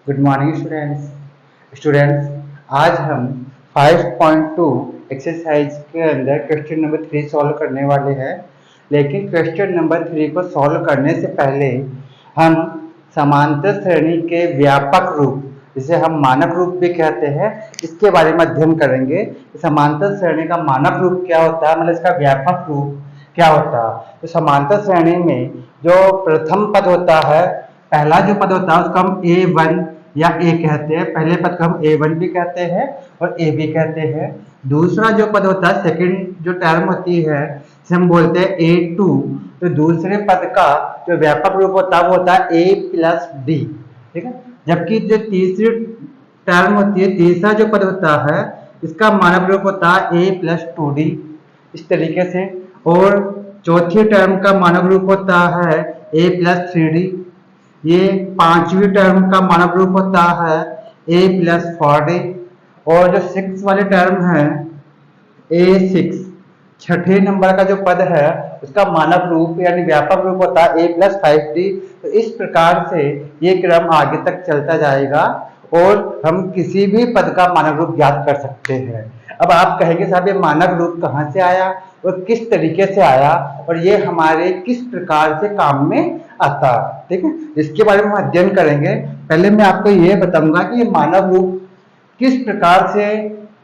Good morning students. आज हम 5.2 exercise के अंदर क्वेश्चन नंबर 3 सॉल्व करने वाले हैं। लेकिन क्वेश्चन नंबर 3 को सॉल्व करने से पहले हम समांतर श्रेणी के व्यापक रूप, जिसे हम मानक रूप भी कहते हैं, इसके बारे में अध्ययन करेंगे। समांतर श्रेणी का मानक रूप क्या होता है, मतलब इसका व्यापक रूप क्या होता है। तो समांतर श्रेणी में जो प्रथम पद होता है, पहला जो पद होता है उसको हम A1 या ए कहते हैं। पहले पद को हम A1 भी कहते हैं और ए भी कहते हैं। दूसरा जो पद होता है, सेकंड जो टर्म होती है, जिसे हम बोलते हैं A2। तो दूसरे पद का जो व्यापक रूप होता है वो होता है A प्लस डी, ठीक है। जबकि जो तीसरी टर्म होती है, तीसरा जो पद होता है, इसका मानक रूप होता है A प्लस 2D, इस तरीके से। और चौथी टर्म का मानक रूप होता है A प्लस 3D। ये पांचवी टर्म का मानक रूप होता है A प्लस 4D। और जो 6 वाले टर्म है A6, छठे नंबर का जो पद है उसका मानक रूप यानी व्यापक रूप होता है A प्लस 5D। तो इस प्रकार से ये क्रम आगे तक चलता जाएगा और हम किसी भी पद का मानक रूप ज्ञात कर सकते हैं। अब आप कहेंगे साहब ये मानक रूप कहाँ से आया और किस तरीके से आया और ये हमारे किस प्रकार से काम में आता, ठीक है। इसके बारे में हम अध्ययन करेंगे। पहले मैं आपको ये बताऊंगा कि ये मानक रूप किस प्रकार से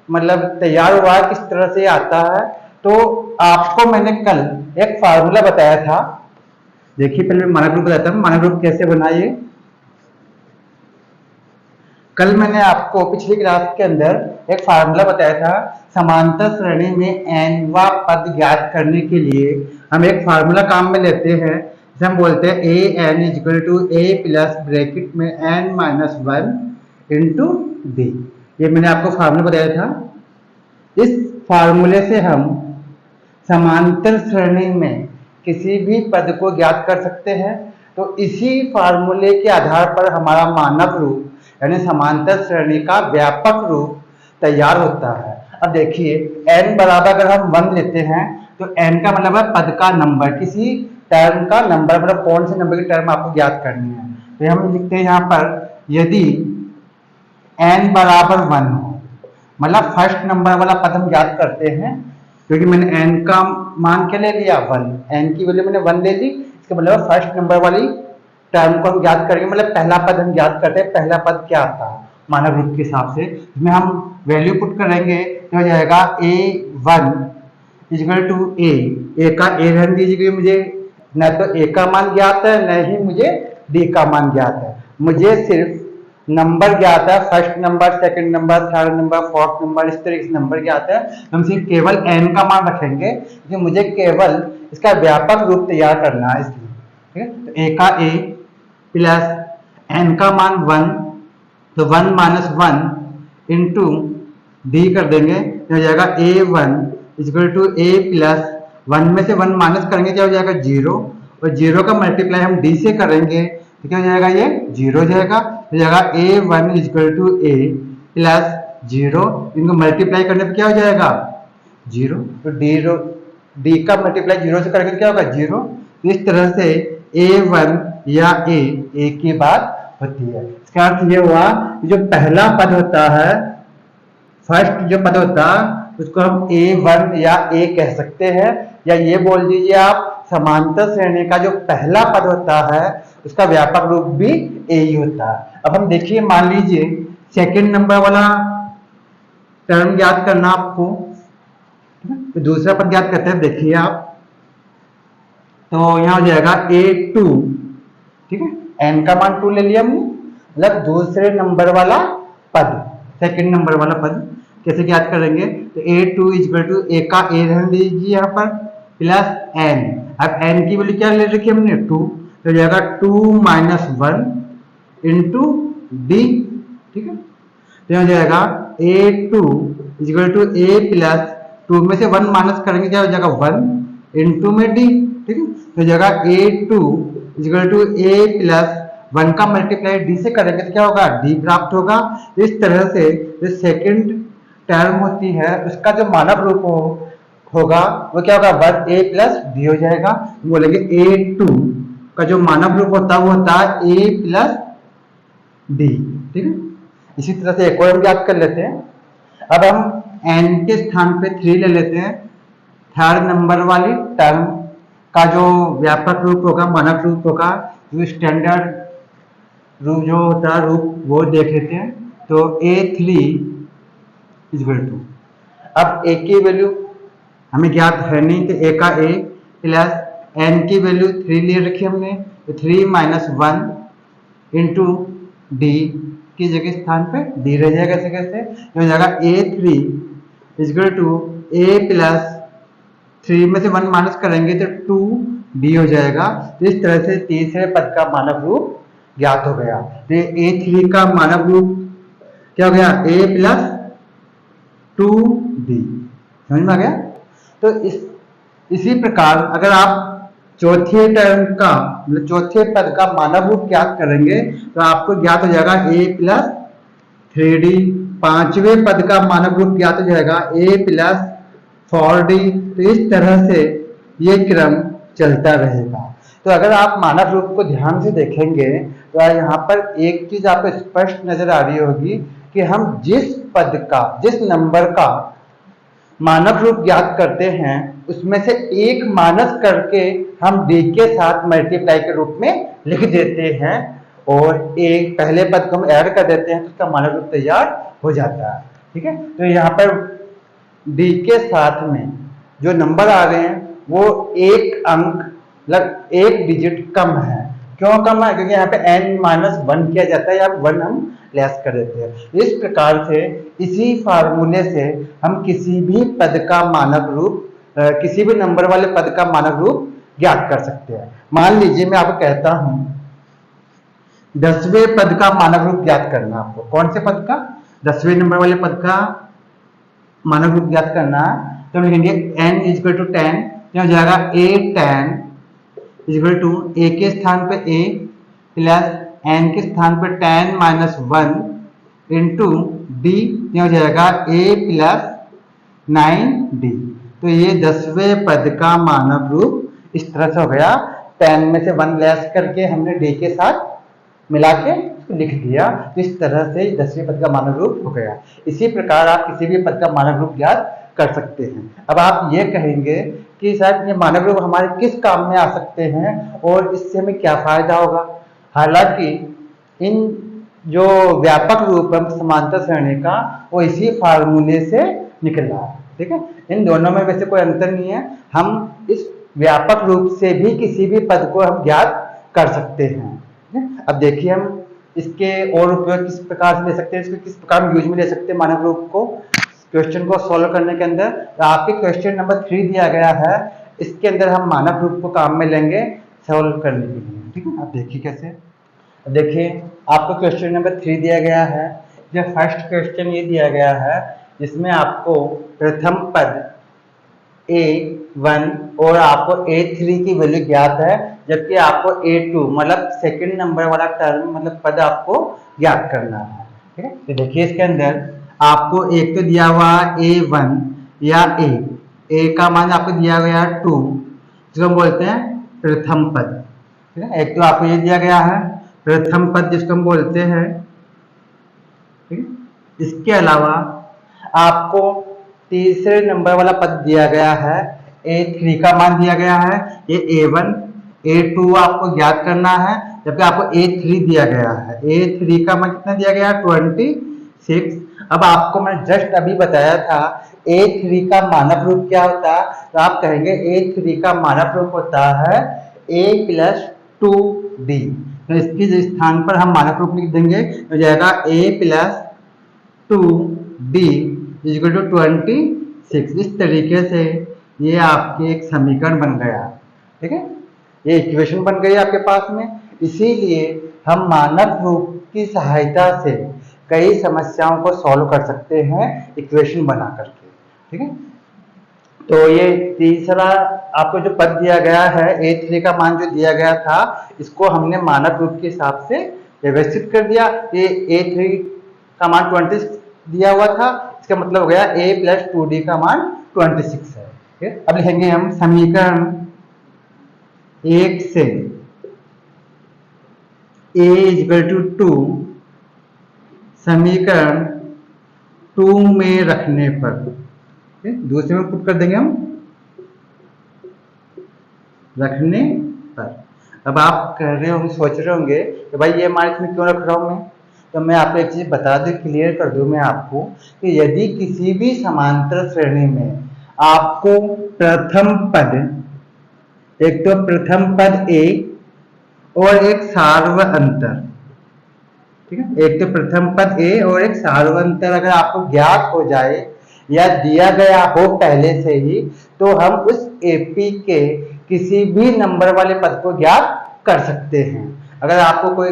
मतलब तैयार हुआ, किस तरह से आता है। तो आपको मैंने कल एक फार्मूला बताया था। देखिए पहले मैं मानक रूप बताता हूँ, मानक रूप कैसे बनाइए। कल मैंने आपको पिछली क्लास के अंदर एक फार्मूला बताया था। समांतर श्रेणी में nवा पद ज्ञात करने के लिए हम एक फार्मूला काम में लेते हैं, जिसे हम बोलते हैं an equal to a plus bracket में n माइनस 1 इंटू डी। ये मैंने आपको फार्मूला बताया था। इस फार्मूले से हम समांतर श्रेणी में किसी भी पद को ज्ञात कर सकते हैं। तो इसी फार्मूले के आधार पर हमारा मानक रूप यानी समांतर श्रेणी का व्यापक रूप तैयार होता है। अब देखिए n बराबर अगर हम 1 लेते हैं तो n का मतलब है पद का नंबर, किसी टर्म का नंबर, मतलब कौन से नंबर की टर्म आपको ज्ञात करनी है। तो हम लिखते हैं यहाँ पर यदि n बराबर 1 हो, मतलब फर्स्ट नंबर वाला पद हम ज्ञात करते हैं, क्योंकि मैंने n का मान क्या ले लिया 1, n की वैल्यू मैंने 1 ले ली। इसका मतलब फर्स्ट नंबर वाली टर्म को हम ज्ञात करेंगे, मतलब पहला पद हम ज्ञात करते हैं। पहला पद क्या आता है मानक रूप के हिसाब से, इसमें हम वैल्यू पुट करेंगे तो हो जाएगा A1 इक्वल टू ए का ए रहने दीजिए। मुझे न तो ए का मान ज्ञात है न ही मुझे डी का मान ज्ञात है, मुझे सिर्फ नंबर ज्ञात है। First number, second number, third number, fourth number, इस तरीके से नंबर ज्ञात है। हम सिर्फ केवल n का मान रखेंगे क्योंकि मुझे केवल इसका व्यापक रूप तैयार करना है, इसलिए, ठीक है। तो a का a प्लस n का मान 1, तो 1 माइनस 1 इंटू डी कर देंगे तो हो जाएगा A1 equal to a plus 1 में से 1 माइनस करेंगे क्या हो जाएगा 0, और 0 का मल्टीप्लाई हम d से करेंगे तो क्या हो जाएगा, ये 0 हो जाएगा। हो जाएगा A1 equal to a plus 0, इनको मल्टीप्लाई करने पर क्या हो जाएगा 0, तो d का मल्टीप्लाई 0 से करेंगे तो क्या होगा 0। इस तरह से A1 या a की बात होती है। इसका अर्थ ये हुआ कि जो पहला पद होता है, फर्स्ट जो पद होता है उसको हम A1 या a कह सकते हैं, या ये बोल दीजिए आप समांतर श्रेणी का जो पहला पद होता है उसका व्यापक रूप भी a ही होता है। अब हम देखिए, मान लीजिए सेकंड नंबर वाला टर्म ज्ञात करना आपको, तो दूसरा पद ज्ञात करते हैं। देखिए आप, तो यहां हो जाएगा A2, ठीक है। n का मान 2 ले लिया हमने, मतलब दूसरे नंबर वाला पद, सेकंड नंबर वाला पद कैसे ज्ञात करेंगे। तो A2 इक्वल टू a का a रहने दीजिए यहाँ पर प्लस n। अब n की वैल्यू क्या ले रखी हमने 2, तो हो जाएगा 2 माइनस 1 इंटू डी, ठीक है। तो हो जाएगा A2 equal to a plus 2 में से 1 माइनस करेंगे क्या हो जाएगा 1 इंटू में डी, ठीक है। तो हो जाएगा A2 equal to a plus 1 का मल्टीप्लाई डी से करेंगे तो क्या होगा डी प्राप्त होगा। इस तरह से जो सेकंड टर्म होती है उसका जो मानक रूप होगा वो क्या होगा 1a प्लस डी हो जाएगा। बोलेंगे A2 का जो मानक रूप होता है वो होता है a प्लस डी। ठीक है, इसी तरह से एक और हम याद कर लेते हैं। अब हम n के स्थान पे 3 ले लेते हैं। थर्ड नंबर वाली टर्म का जो व्यापक रूप होगा, मानक रूप होगा, जो स्टैंडर्ड रूप जो होता है रूप, वो देख लेते हैं। तो a3 इक्वल टू, अब a की वैल्यू हमें ज्ञात है नहीं, तो a का a प्लस n की वैल्यू 3 ले रखी हमने, तो 3 माइनस 1 इंटू डी की जगह स्थान पे डी रह जाएगा। कैसे कैसे हो जाएगा, a3 equal to a plus 3 में से 1 माइनस करेंगे तो 2d हो जाएगा। तो इस तरह से तीसरे पद का मानक रूप ज्ञात हो गया। तो a3 का मानक रूप क्या हो गया, a प्लस 2d। समझ में आ गया। तो इसी प्रकार अगर आप चौथे टर्म का मतलब चौथे पद का मानक रूप ज्ञात करेंगे तो आपको ज्ञात हो जाएगा a प्लस 3d। पांचवें पद का मानक रूप ज्ञात हो जाएगा a प्लस 4d। तो इस तरह से ये क्रम चलता रहेगा। तो अगर आप मानक रूप को ध्यान से देखेंगे तो यहाँ पर एक चीज आपको स्पष्ट नजर आ रही होगी कि हम जिस पद का, जिस नंबर का मानक रूप ज्ञात करते हैं उसमें से एक माइनस करके हम d के साथ मल्टीप्लाई के रूप में लिख देते हैं और एक पहले पद को हम ऐड कर देते हैं तो उसका मानक रूप तैयार हो जाता है। ठीक है, तो यहाँ पर d के साथ में जो नंबर आ रहे हैं वो एक अंक मतलब एक डिजिट कम है। क्यों कम है, क्योंकि यहाँ पे n-1 किया जाता है या 1 हम लेस कर देते हैं। इस प्रकार से इसी फार्मूले से हम किसी भी पद का मानक रूप, किसी भी नंबर वाले पद का मानक रूप ज्ञात कर सकते हैं। मान लीजिए मैं आपको कहता हूं 10वें पद का मानक रूप ज्ञात करना। आपको कौन से पद का, 10वें नंबर वाले पद का मानक रूप ज्ञात करना है। तो हम लिखेंगे n इक्वल टू 10, हो जाएगा a 10 इक्वल टू a के स्थान पे a प्लस n के स्थान पे 10 माइनस 1 इंटू डी, हो जाएगा a प्लस 9d। तो ये 10वें पद का मानक रूप इस तरह से हो गया। 10 में से 1 लेस करके हमने d के साथ मिला के लिख दिया। तो इस तरह से 10वें पद का मानक रूप हो गया। इसी प्रकार आप किसी भी पद का मानक रूप ज्ञात कर सकते हैं। अब आप ये कहेंगे कि सर ये मानक रूप हमारे किस काम में आ सकते हैं और इससे हमें क्या फायदा होगा। हालांकि इन जो व्यापक रूप है समांतर श्रेणी का वो इसी फार्मूले से निकल रहा है। ठीक है, इन दोनों में वैसे कोई अंतर नहीं है। हम इस व्यापक रूप से भी किसी भी पद को हम ज्ञात कर सकते हैं। अब देखिए हम इसके और उपयोग किस प्रकार से ले सकते हैं, इसको किस प्रकार यूज में ले सकते हैं मानक रूप को क्वेश्चन को सॉल्व करने के अंदर। तो आपके क्वेश्चन नंबर 3 दिया गया है, इसके अंदर हम मानक रूप को काम में लेंगे सॉल्व करने के लिए। ठीक है, आप देखिए कैसे। देखिए आपको क्वेश्चन नंबर 3 दिया गया है। जो फर्स्ट क्वेश्चन ये दिया गया है जिसमें आपको प्रथम पद a1 और आपको a3 की वैल्यू ज्ञात है, जबकि आपको a2 मतलब सेकंड नंबर वाला टर्म मतलब पद आपको ज्ञात करना है। ठीक है, तो देखिए इसके अंदर आपको एक तो दिया हुआ a1 या a का मान आपको दिया गया 2, जिसको हम बोलते हैं प्रथम पद। ठीक है, एक तो आपको ये दिया गया है प्रथम पद जिसको हम बोलते हैं। ठीक है, इसके अलावा आपको तीसरे नंबर वाला पद दिया गया है, a3 का मान दिया गया है। ये a1 a2 आपको ज्ञात करना है, जबकि आपको a3 दिया गया है। a3 का मान कितना दिया गया है 26। अब आपको मैं जस्ट अभी बताया था a3 का मानक रूप क्या होता है, तो आप कहेंगे a3 का मानक रूप होता है a प्लस 2d। तो इसके स्थान पर हम मानक रूप लिख देंगे, तो जाएगा a plus 2d equal to 26। इस तरीके से ये आपके एक समीकरण बन गया। ठीक है, ये इक्वेशन बन गई आपके पास में। इसीलिए हम मानक रूप की सहायता से कई समस्याओं को सॉल्व कर सकते हैं इक्वेशन बना करके। ठीक है, तो ये तीसरा आपको जो पद दिया गया है a3 का मान जो दिया गया था, इसको हमने मानक रूप के हिसाब से व्यवस्थित कर दिया। ये a3 का मान 26 दिया हुआ था, इसका मतलब हो गया a प्लस 2d का मान 26 है। ठीक है, अब लिखेंगे हम समीकरण 1 से a इक्वल टू 2 समीकरण 2 में रखने पर, दूसरे में पुट कर देंगे हम रखने पर। अब आप कह रहे होंगे, सोच रहे होंगे कि भाई ये मान इसमें क्यों रख रहा हूं मैं, तो मैं आपको एक चीज बता दूं, क्लियर कर दूं मैं आपको कि यदि किसी भी समांतर श्रेणी में आपको प्रथम पद, एक तो प्रथम पद ए और एक सार्वअंतर, ठीक है, एक तो प्रथम पद ए और एक सार्वअंतर अगर आपको ज्ञात हो जाए या दिया गया हो पहले से ही, तो हम उस एपी के किसी भी नंबर वाले पद को ज्ञात कर सकते हैं। अगर आपको कोई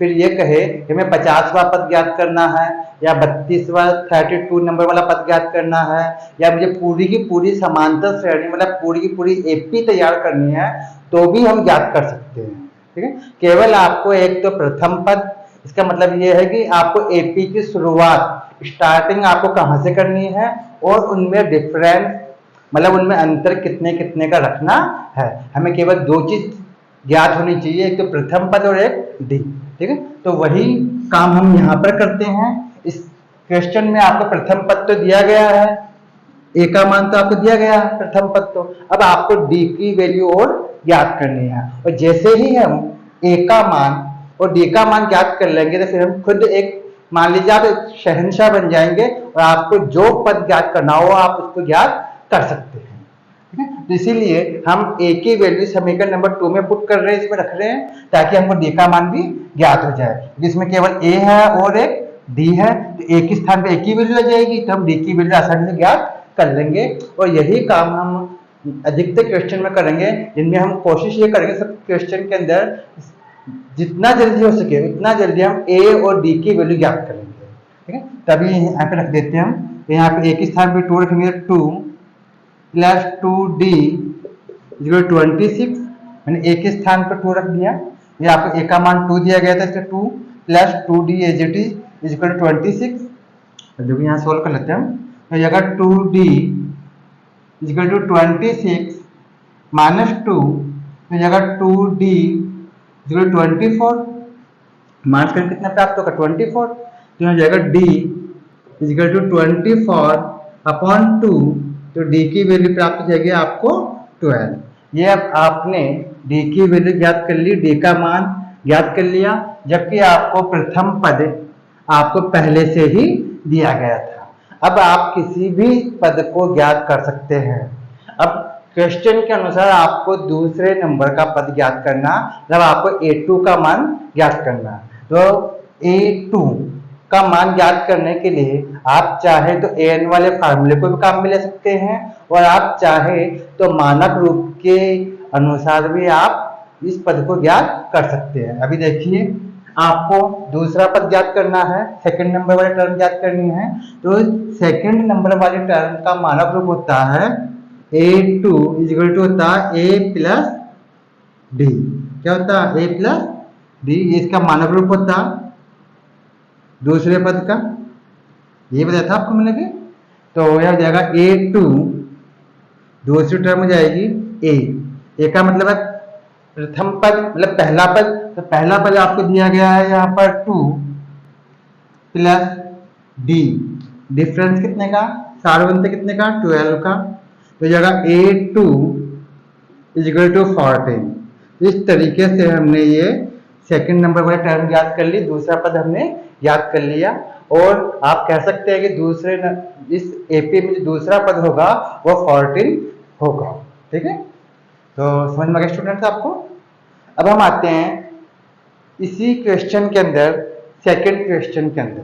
फिर ये कहे कि मैं 50वां पद ज्ञात करना है या 32वां 32 नंबर वाला पद ज्ञात करना है, या मुझे पूरी की पूरी समांतर श्रेणी मतलब पूरी की पूरी एपी तैयार करनी है, तो भी हम ज्ञात कर सकते हैं। ठीक है, केवल आपको एक तो प्रथम पद, इसका मतलब ये है कि आपको एपी की शुरुआत स्टार्टिंग आपको कहां से करनी है और उनमें डिफरेंस मतलब उनमें अंतर कितने कितने का रखना है। हमें केवल दो चीज ज्ञात होनी चाहिए, एक तो प्रथम पद और एक डी। ठीक है, तो वही काम हम यहाँ पर करते हैं। इस क्वेश्चन में आपको प्रथम पद तो दिया गया है, ए का मान तो आपको दिया गया है प्रथम पद, तो अब आपको डी की वैल्यू और ज्ञात करनी है। और जैसे ही हम ए का मान और डी का मान ज्ञात कर लेंगे तो फिर हम खुद एक, मान लीजिए आप एक शहंशाह बन जाएंगे और आपको जो पद ज्ञात करना हो आप उसको ज्ञात कर सकते हैं। ठीक है, तो इसीलिए हम ए की वैल्यू समीकरण नंबर 2 में पुट कर रहे हैं, इसमें रख रहे हैं ताकि हमको डी का मान भी ज्ञात हो जाए। जिसमें केवल ए है और एक डी है, तो ए के स्थान पे ए की वैल्यू आ जाएगी, तो हम डी की वैल्यू आसानी से ज्ञात कर लेंगे। और यही काम हम अधिकतर क्वेश्चन में करेंगे, जिनमें हम कोशिश ये करेंगे सब क्वेश्चन के अंदर जितना जल्दी हो सके उतना जल्दी हम ए और डी की वैल्यू ज्ञात करेंगे। ठीक है, तभी यहाँ पे रख देते हैं हम, यहाँ पे ए के स्थान पे 2 रखेंगे, 2 प्लस 2d इक्वल 26, मैंने ए के स्थान पर 2 रख दिया। ये आपको ए का मान 2 दिया गया था, इसका 2 plus 2d as it is equal 26। जो कि यहाँ सोल्व कर लेते हैं हम, तो अगर 2d इक्वल टू 26 माइनस 2, तो अगर 2d इक्वल 24 माइनस कर कितना प्राप्त होगा 24, तो यहाँ जाएगा d इक्वल टू 24 अपॉन 2, तो d की वैल्यू प्राप्त हो जाएगी आपको 12। ये अब आपने d की वैल्यू ज्ञात कर ली, d का मान ज्ञात कर लिया, जबकि आपको प्रथम पद आपको पहले से ही दिया गया था। अब आप किसी भी पद को ज्ञात कर सकते हैं। अब क्वेश्चन के अनुसार आपको दूसरे नंबर का पद ज्ञात करना, जब आपको a2 का मान ज्ञात करना, तो a2 का मान ज्ञात करने के लिए आप चाहे तो an वाले फार्मूले को भी काम में ले सकते हैं, और आप चाहे तो मानक रूप के अनुसार भी आप इस पद को ज्ञात कर सकते हैं। अभी देखिए, आपको दूसरा पद ज्ञात करना है, सेकंड नंबर वाली टर्म ज्ञात करनी है, तो सेकंड नंबर वाली टर्म का मानक रूप होता है a2 इक्वल टू होता है a प्लस डी। क्या होता है? a प्लस डी, इसका मानक रूप होता दूसरे पद का, ये बताया था आपको मैंने कि, तो यह हो जाएगा a2, दूसरी टर्म हो जाएगी a का मतलब है प्रथम पद मतलब पहला पद, तो पहला पद आपको दिया गया है यहाँ पर 2 प्लस डी, डिफरेंस कितने का, सार्वंत कितने का 12 का, तो जगह a2 इक्वल टू 14। इस तरीके से हमने ये सेकंड नंबर वाला टर्म याद कर ली, दूसरा पद हमने याद कर लिया। और आप कह सकते हैं कि दूसरे इस एपी में जो दूसरा पद होगा वो 14 होगा। ठीक है, तो समझ में आ गया स्टूडेंट्स आपको। अब हम आते हैं इसी क्वेश्चन के अंदर सेकंड क्वेश्चन के अंदर,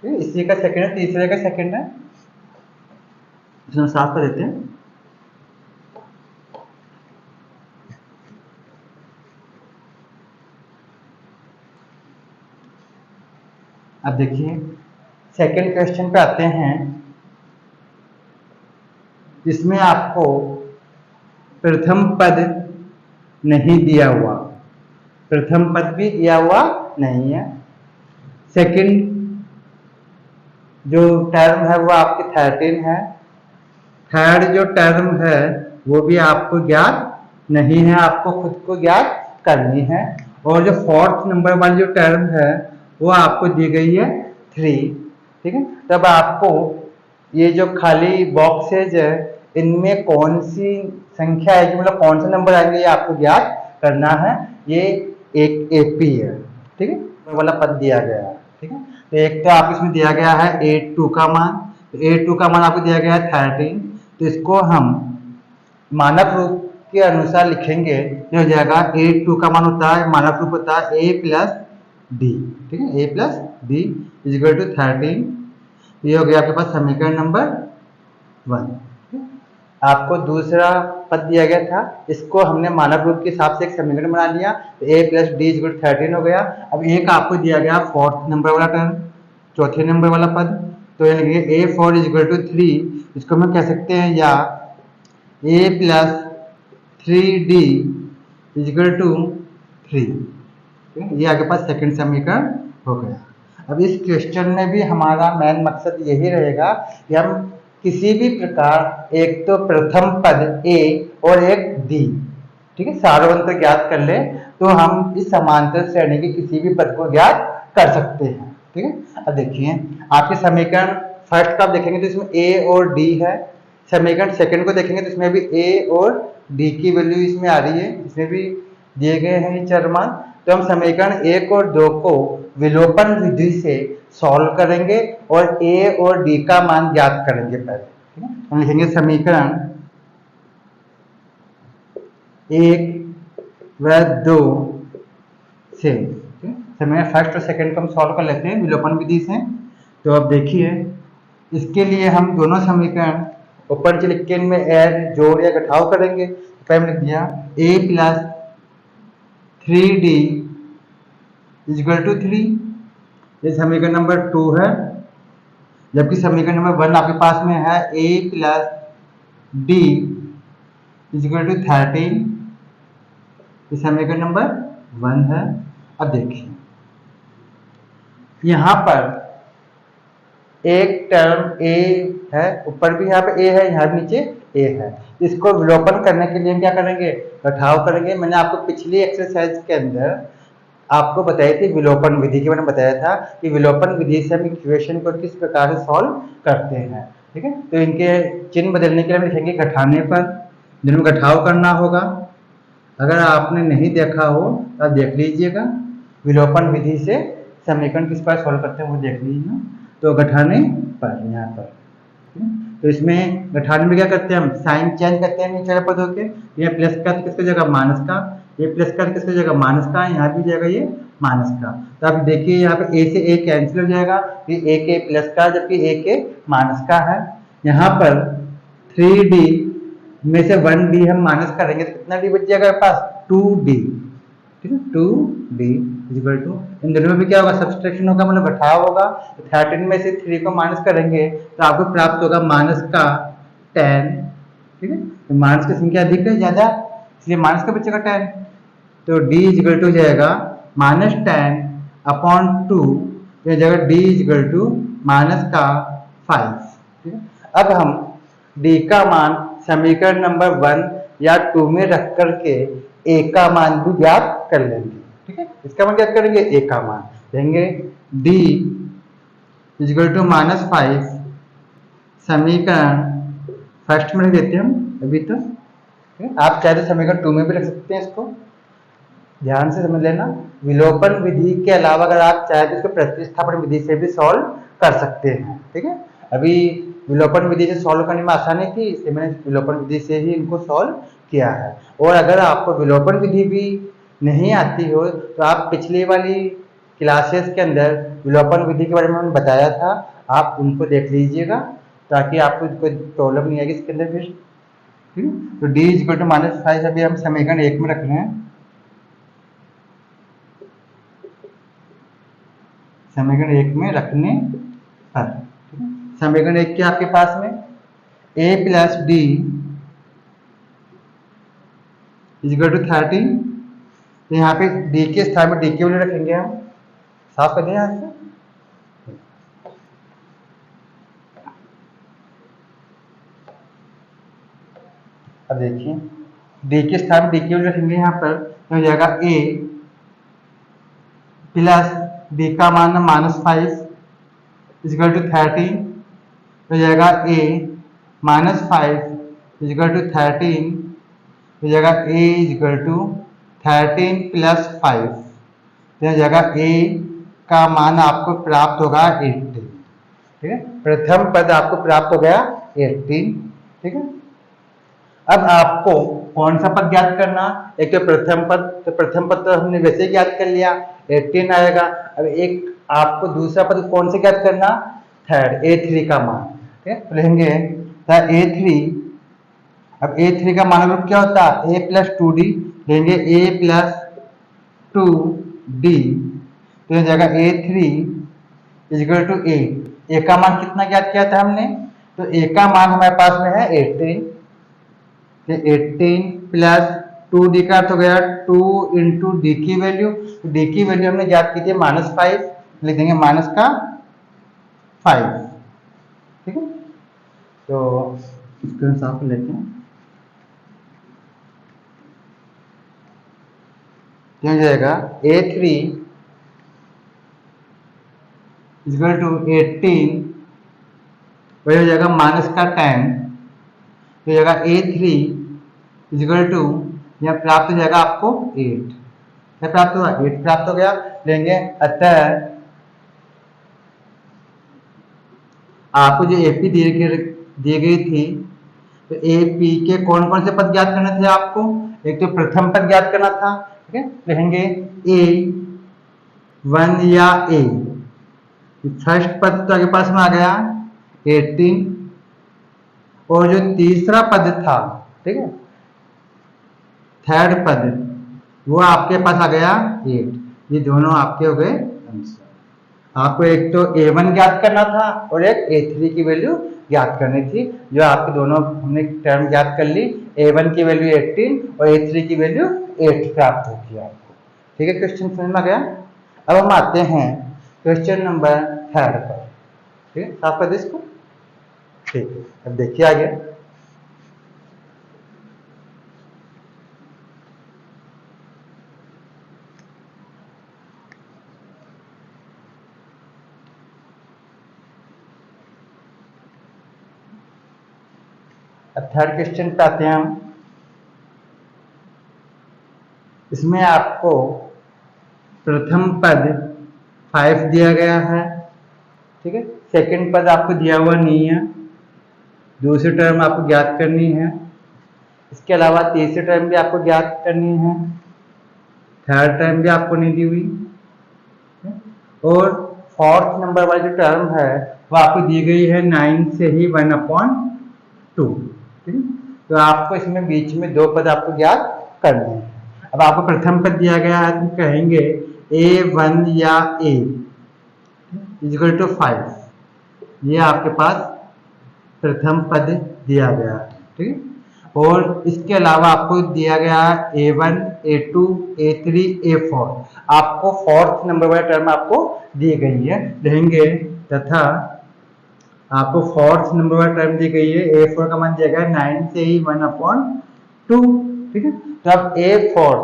ठीक है, इसी का सेकंड है, तीसरे का सेकंड है, इसमें साफ कर देते हैं। अब देखिए सेकंड क्वेश्चन पे आते हैं, जिसमें आपको प्रथम पद नहीं दिया हुआ, प्रथम पद भी दिया हुआ नहीं है। सेकंड जो टर्म है वो आपकी 13 है, थर्ड जो टर्म है वो भी आपको ज्ञात नहीं है, आपको खुद को ज्ञात करनी है। और जो फोर्थ नंबर वाली जो टर्म है वो आपको दी गई है 3। ठीक है, तब आपको ये जो खाली बॉक्सेज है इनमें कौन सी संख्या है, मतलब कौन से नंबर आएंगे, ये आपको ज्ञात करना है। ये एक एपी है। ठीक है, वो वाला पद दिया गया है। ठीक है, तो एक तो आप इसमें दिया गया है 8 2 का मान, तो 8 2 का मान आपको दिया गया है 13, तो इसको हम मानक रूप के अनुसार लिखेंगे। ये हो जाएगा 8 2 का मान होता है, मानक रूप होता है a प्लस डी। ठीक है, a plus d is equal to 13। ये हो गया आपके पास समीकरण नंबर 1। आपको दूसरा पद दिया गया था, इसको हमने मानक रूप के हिसाब से एक समीकरण बना लिया, तो a plus d is equal to 13 हो गया। अब एक आपको दिया गया 4th नंबर वाला टर्म, चौथे नंबर वाला पद, तो ये लिखेंगे a4 इज इक्वल टू 3। इसको हम कह सकते हैं या a plus 3d is equal to 3। ये आपके पास सेकंड समीकरण हो गया। अब इस क्वेश्चन में भी हमारा मेन मकसद यही रहेगा कि हम किसी भी प्रकार एक तो प्रथम पद a और एक d, ठीक है, सार्वंत्र ज्ञात कर ले तो हम इस समांतर श्रेणी के किसी भी पद को ज्ञात कर सकते हैं। ठीक है, अब देखिए आपके समीकरण फर्स्ट का आप देखेंगे तो इसमें a और d है, समीकरण सेकंड को देखेंगे तो इसमें भी a और d की वैल्यू इसमें आ रही है, इसमें भी दिए गए हैं ये चर मान। तो हम समीकरण 1 और 2 को विलोपन विधि से सॉल्व करेंगे और a और d का मान ज्ञात करेंगे पहले। ठीक है, हम लिखेंगे समीकरण 1 व 2 से, समीकरण फर्स्ट और सेकंड को हम सॉल्व कर लेते हैं विलोपन विधि से। तो अब देखिए इसके लिए हम दोनों समीकरण ऊपर नीचे लिख के इनमें ऐड जोड़ या घटाव करेंगे। पहले लिख दिया a plus 3d is equal to 3, ये समीकरण नंबर 2 है। जबकि समीकरण नंबर 1 आपके पास में है a plus d is equal to 13, ये समीकरण नंबर 1 है। अब देखिए यहाँ पर एक टर्म a है, ऊपर भी यहाँ पे a है, यहाँ भी नीचे a है। इसको विलोपन करने के लिए हम क्या करेंगे, घटाव करेंगे। मैंने आपको पिछली एक्सरसाइज के अंदर आपको बताई थी विलोपन विधि के बारे में बताया था कि विलोपन विधि से हम इक्वेशन को किस प्रकार से सॉल्व करते हैं। ठीक है, तो इनके चिन्ह बदलने के लिए हम लिखेंगे घटाने पर, जिनमें घटाव करना होगा। अगर आपने नहीं देखा हो तो आप देख लीजिएगा, विलोपन विधि से समीकरण किस प्रकार सॉल्व करते हैं वो देख लीजिए। तो घटाने पर यहाँ पर, तो इसमें घटाने में क्या करते हैं, हम साइन चेंज करते हैं नीचे पदों के। ये प्लस का किसकी जगह माइनस का, ये प्लस का किसकी जगह माइनस का, यहाँ भी जाएगा ये माइनस का। तो आप देखिए यहाँ पे a से a कैंसिल हो जाएगा, ये a के प्लस का जबकि a के माइनस का है। यहाँ पर 3d में से 1d हम माइनस करेंगे तो कितना d बच जाएगा पास, 2d। ठीक है, 2d इक्वल टू, इन दोनों में भी क्या होगा, सब्सट्रैक्शन होगा, मतलब घटाव होगा। तो 13 में से 3 को माइनस करेंगे तो आपको प्राप्त होगा माइनस का 10। ठीक है, तो माइनस की संख्या अधिक है ज्यादा, इसलिए माइनस का बचेगा 10। तो d इक्वल टू हो जाएगा माइनस 10 अपॉन 2, यह जगह d इक्वल टू माइनस का 5। ठीक है, अब हम d का मान समीकरण नंबर 1 या 2 में रख करके a का मान भी ज्ञात कर लेंगे। ठीक है, इसका मान ज्ञात करेंगे, a का मान देंगे d इक्वल टू माइनस 5, समीकरण फर्स्ट में रख देते हैं हम अभी तो। आप चाहे तो समीकरण 2 में भी रख सकते हैं, इसको ध्यान से समझ लेना। विलोपन विधि के अलावा अगर आप चाहे तो इसको प्रतिस्थापन विधि से भी सॉल्व कर सकते हैं। ठीक है, अभी विलोपन विधि से सॉल्व करने में आसानी थी, इसलिए मैंने विलोपन विधि से ही इनको सॉल्व किया है। और अगर आपको विलोपन विधि भी नहीं आती हो तो आप पिछली वाली क्लासेस के अंदर विलोपन विधि के बारे में मैंने बताया था, आप उनको देख लीजिएगा ताकि आपको कोई प्रॉब्लम नहीं आएगी इसके अंदर फिर। ठीक है, तो d इक्वल टू माइनस 5 अभी हम समीकरण 1 में रख रहे हैं। समीकरण 1 में रखने पर समीकरण 1 के आपके पास में a plus d equal to 13, तो यहाँ पे d के स्थान पर d की वैल्यू रखेंगे हम। साफ कर दें यहाँ से। अब देखिए d के स्थान पर d की वैल्यू रखेंगे यहाँ पर, तो हो जाएगा a प्लस d का मान माइनस 5 इजिकल टू 13 हो जाएगा a माइनस 5 इजिकल टू 13 हो जाएगा a इजिकल टू 13 प्लस 5, तो हो जाएगा a का मान आपको प्राप्त होगा 18। ठीक है, प्रथम पद आपको प्राप्त हो गया 18। ठीक है, अब आपको कौन सा पद ज्ञात करना, एक तो प्रथम पद, तो प्रथम पद तो हमने वैसे ही ज्ञात कर लिया 18 आएगा। अब एक आपको दूसरा पद कौन से ज्ञात करना, थर्ड a3 का मान। ठीक है, लेंगे a3, अब a3 का मान रूप क्या होता है a प्लस 2d, लेंगे a प्लस 2d, तो हो जाएगा a3 इजिकल टू a का मान कितना ज्ञात किया था हमने, तो a का मान हमारे पास में है 18, 18 प्लस 2d का अर्थ हो गया 2 इंटू डी की वैल्यू, तो डी की वैल्यू हमने ज्ञात की थी -5, लिख देंगे माइनस का 5। ठीक है, तो इसको साफ लेते हैं, हो जाएगा a3 इक्वल टू 18, वही हो जाएगा माइनस का 10, तो हो जाएगा a3 इक्वल टू, यह प्राप्त हो जाएगा आपको 8, क्या प्राप्त हुआ 8 प्राप्त हो गया। लेंगे अतः आपको जो एपी दी गई थी, तो एपी के कौन कौन से पद ज्ञात करने थे आपको, एक तो प्रथम पद ज्ञात करना था। ठीक है, लिखेंगे a1 या a, फर्स्ट पद तो आपके पास में आ गया 18, और जो तीसरा पद था, ठीक है थर्ड पद, वो आपके पास आ गया 8। ये दोनों आपके हो गए आंसर। आपको एक तो a1 ज्ञात करना था और एक a3 की वैल्यू ज्ञात करनी थी, जो आपके दोनों हमने टर्म ज्ञात कर ली, a1 की वैल्यू 18 और a3 की वैल्यू 8 प्राप्त होगी आपको। ठीक है, क्वेश्चन समझ में आ गया। अब हम आते हैं क्वेश्चन नंबर 3 पर। ठीक है, साफ कर दे इसको। ठीक है, अब देखिए आगे। अब थर्ड क्वेश्चन पे आते हैं हम। इसमें आपको प्रथम पद 5 दिया गया है। ठीक है, सेकंड पद आपको दिया हुआ नहीं है, दूसरी टर्म आपको ज्ञात करनी है, इसके अलावा तीसरी टर्म भी आपको ज्ञात करनी है, थर्ड टर्म भी आपको नहीं दी हुई, और फोर्थ नंबर वाली जो टर्म है वो आपको दी गई है 9 से ही 1/2। ठीक है, तो आपको इसमें बीच में दो पद आपको ज्ञात करने हैं। अब आपको प्रथम पद दिया गया है, तो कहेंगे a1 या a इक्वल टू 5, ये आपके पास प्रथम पद दिया गया है। ठीक है, और इसके अलावा आपको दिया गया है a1 a2 a3 a4, आपको फोर्थ नंबर वाली टर्म आपको दी गई है, लेंगे तथा आपको फोर्थ नंबर वाली टर्म दी गई है, a4 का मान दिया गया है 9 से ही 1/2। ठीक है, तो अब a4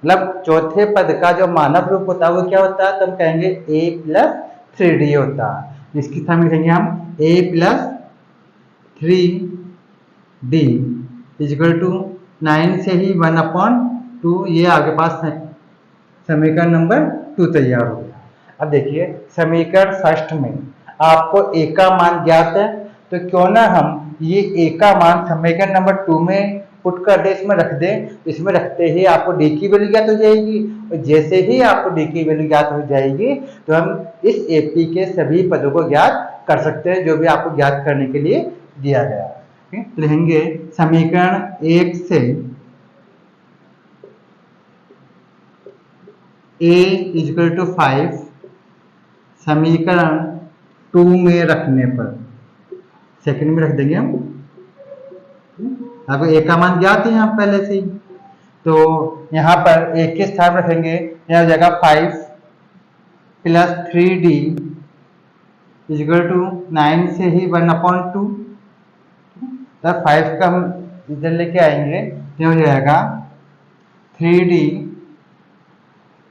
मतलब चौथे पद का जो मानव रूप होता है वो क्या होता है, तो हम कहेंगे a प्लस 3d होता है। इसकी स्थान में लिखेंगे हम a plus 3d equal to 9 से ही 1/2। ये आपके पास समीकरण नंबर 2 तैयार हो गया। अब देखिए समीकरण फर्स्ट में आपको a का मान ज्ञात है, तो क्यों ना हम ये a का मान समीकरण नंबर 2 में पुट कर दे, इसमें रख दे। इसमें रखते ही आपको d की वैल्यू ज्ञात हो जाएगी, और जैसे ही आपको d की वैल्यू ज्ञात हो जाएगी तो हम इस AP के सभी पदों को ज्ञात कर सकते हैं जो भी आपको ज्ञात करने के लिए दिया गया है। लिखेंगे समीकरण 1 से a इक्वल टू 5 समीकरण 2 में रखने पर, सेकंड में रख देंगे हम, आपको a का मान ज्ञात है यहाँ पहले से ही, तो यहाँ पर a के स्थान रखेंगे, यहाँ हो जाएगा 5 प्लस 3d इक्वल टू 9 से ही 1/2। तब 5 का हम इधर लेके आएंगे, ये हो जाएगा 3d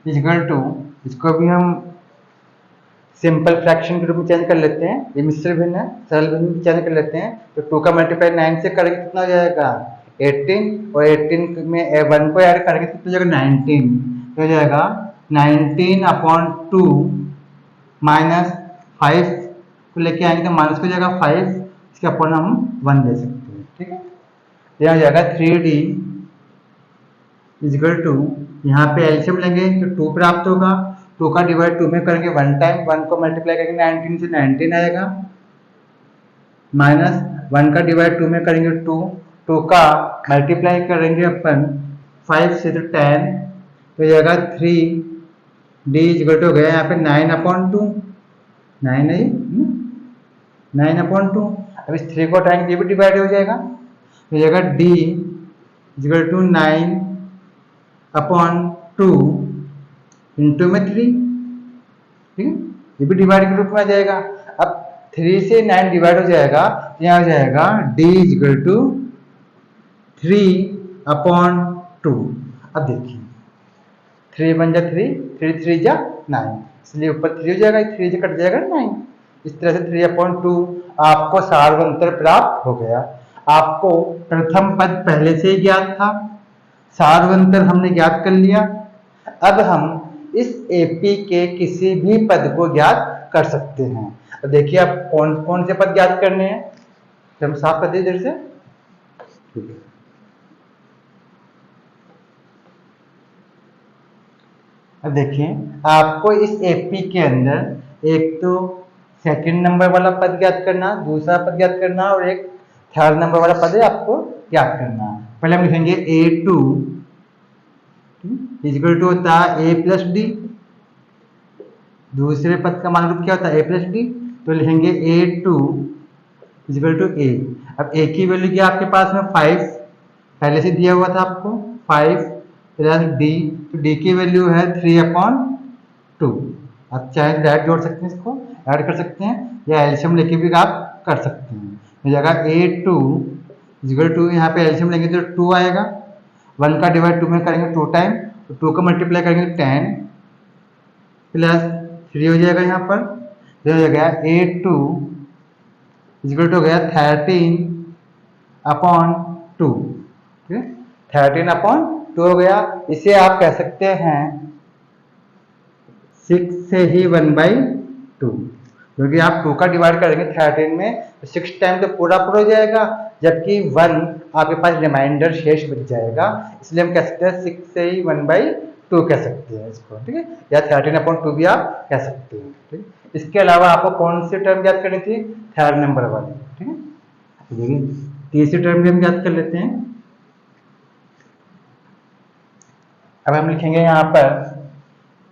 इक्वल टू, इसको भी हम सिंपल फ्रैक्शन के रूप में चेंज कर लेते हैं, ये मिश्र भिन्न है, सरल भिन्न में चेंज कर लेते हैं। तो 2 का मल्टीप्लाई 9 से करेंगे कितना हो जाएगा 18, और 18 में 1 को ऐड करेंगे कितना हो जाएगा 19, तो हो जाएगा 19/2 माइनस 5 को लेके आएंगे तो माइनस को जाएगा 5, इसके अपन हम 1 ले सकते हैं। ठीक है, यह हो जाएगा 3D इजिकल टू, यहाँ पे एलसीएम लेंगे तो 2 प्राप्त होगा, 2 का डिवाइड 2 में करेंगे 1 टाइम, 1 को मल्टीप्लाई करेंगे 19 से 19 आएगा, माइनस 1 का डिवाइड 2 में करेंगे 2, 2 का मल्टीप्लाई करेंगे अपन 5 से तो 10, तो ये जाएगा 3D इजिकल टू हो गया यहाँ पे 9/2, 9 है 9/2। अब इस 3 को हटाएंगे ये भी डिवाइड हो जाएगा, तो ये जाएगा D इजिकल टू 9/2 इंटू में 3। ठीक है, ये भी डिवाइड के रूप में आ जाएगा। अब 3 से 9 डिवाइड हो जाएगा, यहाँ हो जाएगा D इजिकल टू 3/2। अब देखिए 3 बन जा 3, 3 3 जा 9, इसलिए ऊपर 3 हो जाएगा, 3 से कट जाएगा 9। इस तरह से 3/2 आपको सार्वंतर प्राप्त हो गया। आपको प्रथम पद पहले से ही ज्ञात था, सार्वंतर हमने ज्ञात कर लिया। अब हम इस एपी के किसी भी पद को ज्ञात कर सकते हैं। अब देखिए आप कौन कौन से पद ज्ञात करने हैं, तो हम साफ कर दीजिए इधर से। ठीक है, अब देखिए आपको इस एपी के अंदर एक तो सेकंड नंबर वाला पद ज्ञात करना, दूसरा पद ज्ञात करना, और एक थर्ड नंबर वाला पद है आपको ज्ञात करना। पहले हम लिखेंगे A2 इजिकल टू होता है A प्लस डी, दूसरे पद का मान रूप क्या होता है A प्लस डी, तो लिखेंगे A2 इजिकल टू A। अब A की वैल्यू क्या आपके पास में 5 पहले से दिया हुआ था आपको, 5 प्लस D, तो D की वैल्यू है 3/2। आप चाहे डायरेक्ट जोड़ सकते हैं, इसको ऐड कर सकते हैं, या एलसीएम लेके भी आप कर सकते हैं। तो जगह A2 इजिकल टू, यहाँ पे एलसीएम लेंगे तो 2 आएगा, 1 का डिवाइड 2 में करेंगे 2 टाइम, तो 2 का मल्टीप्लाई करेंगे 10 प्लस 3 हो जाएगा यहाँ पर, तो हो गया A2 इजिकल टू हो गया 13/2। ठीक है, 13/2 हो गया। इसे आप कह सकते हैं 6 से ही 1/2, क्योंकि आप 2 का डिवाइड करेंगे 13 में तो 6 टाइम तो पूरा पूरा हो जाएगा, जबकि 1 आपके पास रिमाइंडर शेष बच जाएगा, इसलिए हम कह सकते हैं 6 से ही 1/2 कह सकते हैं इसको। ठीक है, या 13/2 भी आप कह सकते हैं। ठीक है, इसके अलावा आपको कौन सी टर्म याद करनी थी, थर्ड नंबर वाली। ठीक है, देखिए तीसरी टर्म भी हम याद कर लेते हैं। अब हम लिखेंगे यहाँ पर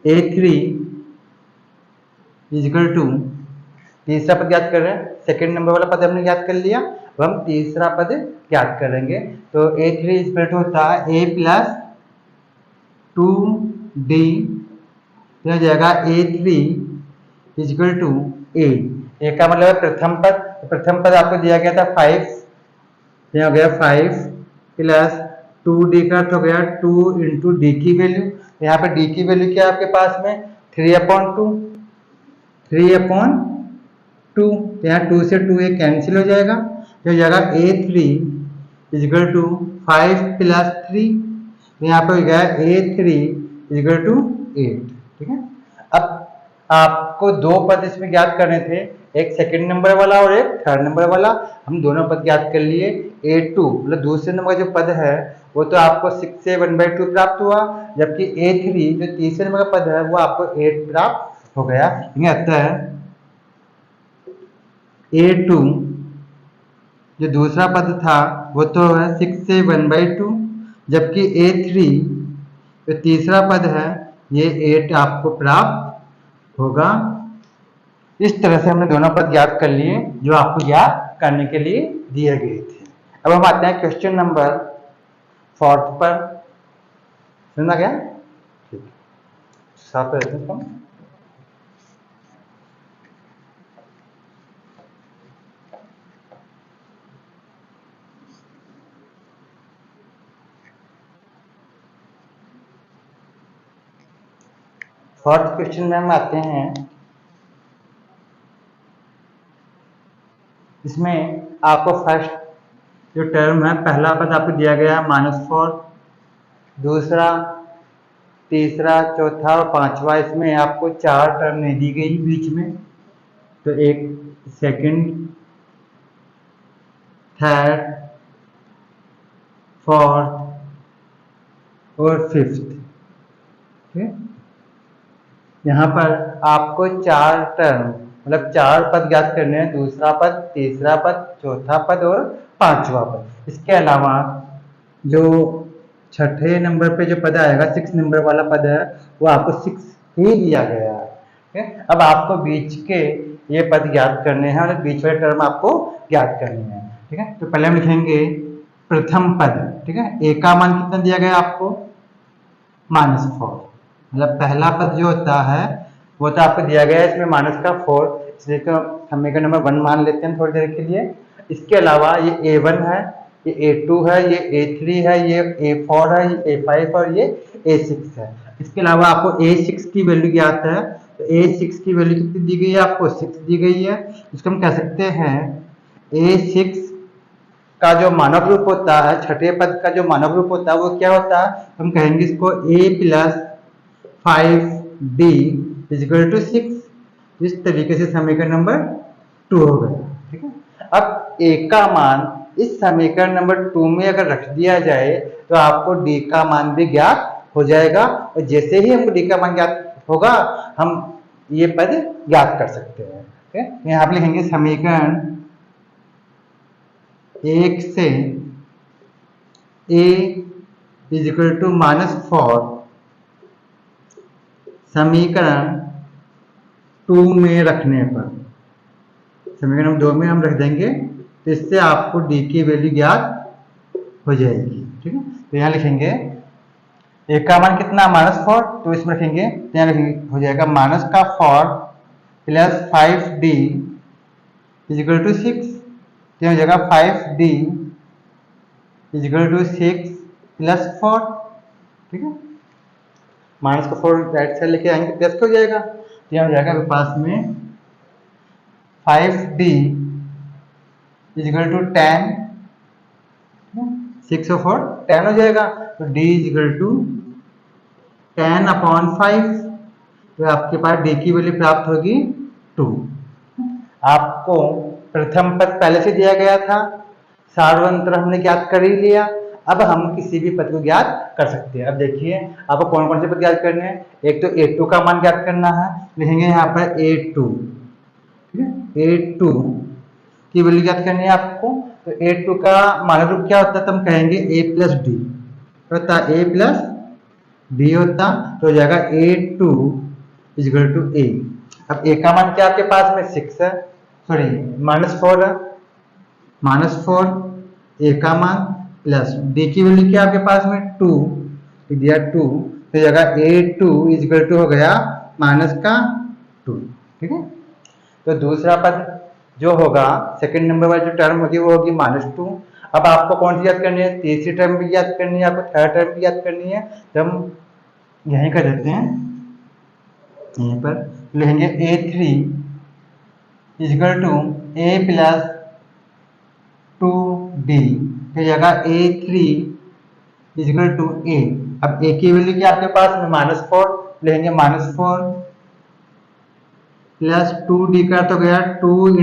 A3 इजिकल टू, तीसरा पद याद कर रहे हैं, सेकंड नंबर वाला पद हमने याद कर लिया, अब हम तीसरा पद याद करेंगे। तो A3 इजिकल टू होता है A प्लस 2D, हो जाएगा A3 is equal to A। A का मतलब है प्रथम पद, प्रथम पद आपको दिया गया था 5, यहाँ हो गया 5 प्लस 2D का अर्थ हो गया 2 इंटू डी की वैल्यू, यहाँ पे D की वैल्यू क्या है आपके पास में 3/2, 3/2, तो यहाँ 2 से 2 ये कैंसिल हो जाएगा, तो हो जाएगा A3 इजिकल टू 5 प्लस 3, तो यहाँ पे हो गया A3 इजिकल टू 8। ठीक है, अब आपको दो पद इसमें ज्ञात करने थे, एक सेकंड नंबर वाला और एक थर्ड नंबर वाला। हम दोनों पद ज्ञात कर लिए। A2 मतलब दूसरे नंबर का जो पद है वो तो आपको 6 से 1/2 प्राप्त हुआ, जबकि A3 जो तीसरे नंबर का पद है वो आपको 8 प्राप्त हो गया। अतः A2 जो दूसरा पद था वो तो है 6 से 1/2, जबकि A3 जो तीसरा पद है ये 8 आपको प्राप्त होगा। इस तरह से हमने दोनों पद ज्ञात कर लिए जो आपको ज्ञात करने के लिए दिए गए थे। अब हम आते हैं क्वेश्चन नंबर 4 पर। सुना गया? ठीक है, साथ रहते हैं हम। फोर्थ क्वेश्चन में हम आते हैं इसमें आपको फर्स्ट जो टर्म है, पहला पद आपको दिया गया है -4, दूसरा, तीसरा, चौथा और पांचवा, इसमें आपको 4 टर्म नहीं दी गई बीच में, तो एक सेकंड, थर्ड, फोर्थ और फिफ्थ। ठीक, यहाँ पर आपको 4 टर्म मतलब 4 पद ज्ञात करने हैं, दूसरा पद, तीसरा पद, चौथा पद और पांचवा पद। इसके अलावा जो छठे नंबर पे जो पद आएगा, 6 नंबर वाला पद है, वो आपको 6 ही दिया गया है। ठीक है, अब आपको बीच के ये पद ज्ञात करने हैं और बीच वाले टर्म आपको ज्ञात करने हैं। ठीक है, तो पहले हम लिखेंगे प्रथम पद। ठीक है, ए का मान कितना दिया गया आपको? -4, मतलब पहला पद जो होता है वो तो आपको दिया गया है, इसमें माइनस का 4, इसलिए तो समीकरण नंबर 1 मान लेते हैं थोड़ी देर के लिए। इसके अलावा ये A1 है, ये A2 है, ये A3 है, ये A4 है, ये A5 और ये A6 है। इसके अलावा आपको A6 की वैल्यू ज्ञात है, तो A6 की वैल्यू कितनी दी गई है आपको? 6 दी गई है। इसको हम कह सकते हैं A6 का जो मानव रूप होता है, छठे पद का जो मानव रूप होता है वो क्या होता है? हम कहेंगे इसको A + 5D = 6। इस तरीके से समीकरण नंबर 2 हो गया। ठीक है, अब A का मान इस समीकरण नंबर 2 में अगर रख दिया जाए तो आपको D का मान भी ज्ञात हो जाएगा, और जैसे ही हमको D का मान ज्ञात होगा हम ये पद ज्ञात कर सकते हैं। ठीक है, यहाँ पे लिखेंगे समीकरण 1 से A = -4 समीकरण 2 में रखने पर, समीकरण 2 में हम रख देंगे तो इससे आपको D की वैल्यू ज्ञात हो जाएगी। ठीक है, तो यहाँ लिखेंगे A का मान कितना? -4, तो इसमें रखेंगे तो यहाँ हो जाएगा -4 + 5D = 6, तो हो जाएगा 5D = 6 + 4। ठीक है, माइनस का 4 राइट साइड लेके आएंगे प्लस हो जाएगा, तो यहाँ हो जाएगा पास में 5D = 10, 6 और 4 10 हो जाएगा, तो D = 10/5, तो आपके पास D की वैल्यू प्राप्त होगी 2। आपको प्रथम पद पहले से दिया गया था, सार्वंतर हमने ज्ञात कर ही लिया। अब हम किसी भी पद को ज्ञात कर सकते हैं। अब देखिए आपको कौन कौन से पद ज्ञात करने हैं। एक तो A2 का मान ज्ञात करना है, लिखेंगे यहाँ पर A2। ठीक है, A2 की वैल्यू ज्ञात करनी है आपको, तो A2 का मान रूप क्या होता है? तो हम कहेंगे A + D होता, A + D होता, तो हो जाएगा A2 = A। अब A का मान क्या आपके पास में? 6 है, सॉरी -4 है, -4 A का मान प्लस D की वैल्यू क्या आपके पास में? 2 दिया 2, तो जगह A2 = हो गया -2। ठीक है, तो दूसरा पद जो होगा, सेकंड नंबर वाली जो टर्म होगी वो होगी -2। अब आपको कौन सी याद करनी है? तीसरी टर्म भी याद करनी है, आपको थर्ड टर्म भी याद करनी है, तो हम यहीं कर देते हैं, यहीं पर लिखेंगे A3 = A + 2D की जगह A3 = A। अब A की वैल्यू क्या आपके पास में? -4, लेंगे -4 + 2D का तो गया 2 ×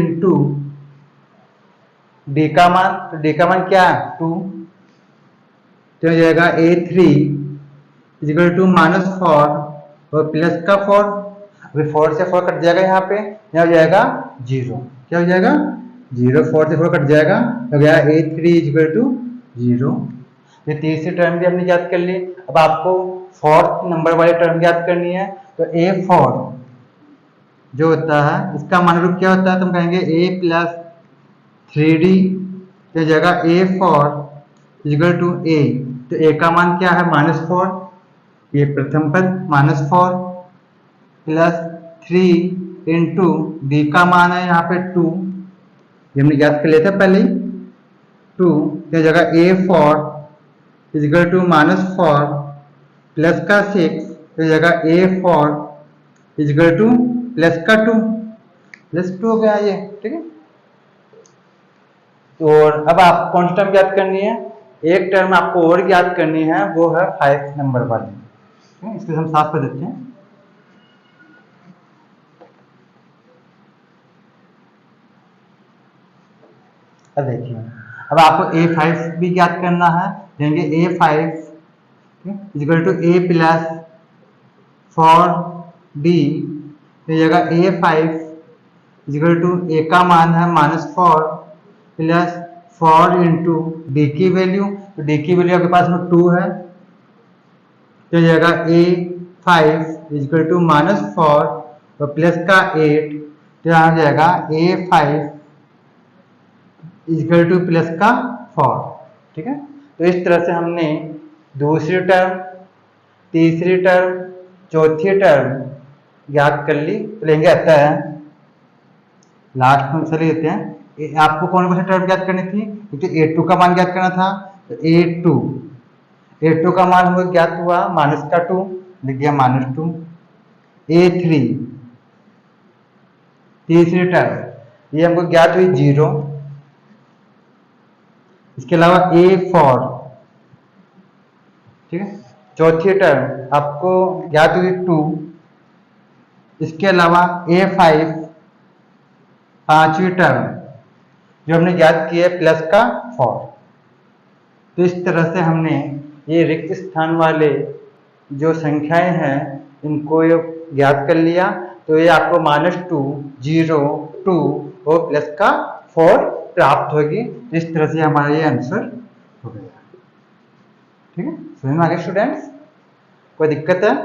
D का मान, तो D का मान क्या है? 2, तो हो जाएगा A3 = -4 और प्लस का 4, अभी 4 से 4 कट जाएगा, यहाँ पे यहाँ हो जाएगा 0। क्या हो जाएगा? 0, 4 से 4 कट जाएगा, तो गया A3 = 0। ये तीसरी टर्म भी हमने याद कर ली। अब आपको फोर्थ नंबर वाली टर्म याद करनी है, तो A4 जो होता है इसका मान रूप क्या होता है? तो हम कहेंगे A + 3D की जगह A4 = A, तो A का मान क्या है? -4, ये प्रथम पद -4 + 3 × D का मान है यहाँ पे 2, ये हमने याद कर लिया था पहले ही, 2 की जगह A4 = -4 प्लस का 6 की जगह A4 = प्लस का 2 हो गया ये। ठीक है, और अब आप कौन सी टर्म ज्ञात करनी है, एक टर्म आपको और ज्ञात करनी है, वो है 5 नंबर वाली। इसको हम साफ कर देते हैं। अब देखिए, अब आपको A5 भी ज्ञात करना है, देंगे A5 equal to A plus 4D, तो जगह A5 इक्वल टू A का मान है -4 प्लस 4 इंटू D की वैल्यू, तो D की वैल्यू आपके पास में 2 है, तो जगह A5 इक्वल टू -4 और प्लस का 8, तो यहाँ जाएगा A5 इक्वल टू प्लस का 4। ठीक है, तो इस तरह से हमने दूसरी टर्म, तीसरी टर्म, चौथी टर्म ज्ञात कर ली। तो लेंगे आता है लास्ट में चले लेते हैं, आपको कौन कौन सी टर्म ज्ञात करनी थी, तो A2 का मान ज्ञात करना था, तो A2 का मान हमको ज्ञात हुआ -2, लिख दिया -2। A3 तीसरी टर्म ये हमको ज्ञात हुई 0। इसके अलावा A4, ठीक है, चौथी टर्म आपको ज्ञात हुई 2। इसके अलावा A5 पांचवी टर्म जो हमने ज्ञात की है प्लस का 4। तो इस तरह से हमने ये रिक्त स्थान वाले जो संख्याएं हैं इनको ज्ञात कर लिया। तो ये आपको -2, 0, 2 और प्लस का 4 प्राप्त होगी। इस तरह से हमारा ये आंसर हो गया। ठीक है, समझ में आ गया स्टूडेंट्स, कोई दिक्कत है?